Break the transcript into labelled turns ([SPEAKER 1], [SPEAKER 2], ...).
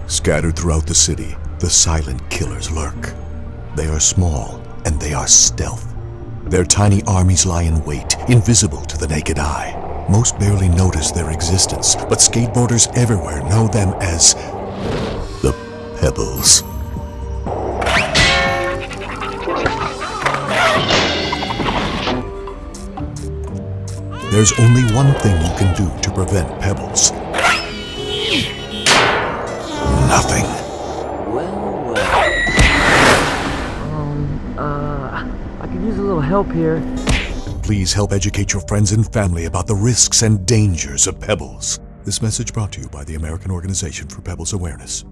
[SPEAKER 1] Scattered throughout the city, the silent killers lurk. They are small and they are stealth. Their tiny armies lie in wait, invisible to the naked eye. Most barely notice their existence, but skateboarders everywhere know them as the Pebbles. There's only one thing you can do to prevent Pebbles. Nothing.
[SPEAKER 2] I could use a little help here.
[SPEAKER 1] Please help educate your friends and family about the risks and dangers of Pebbles. This message brought to you by the American Organization for Pebbles Awareness.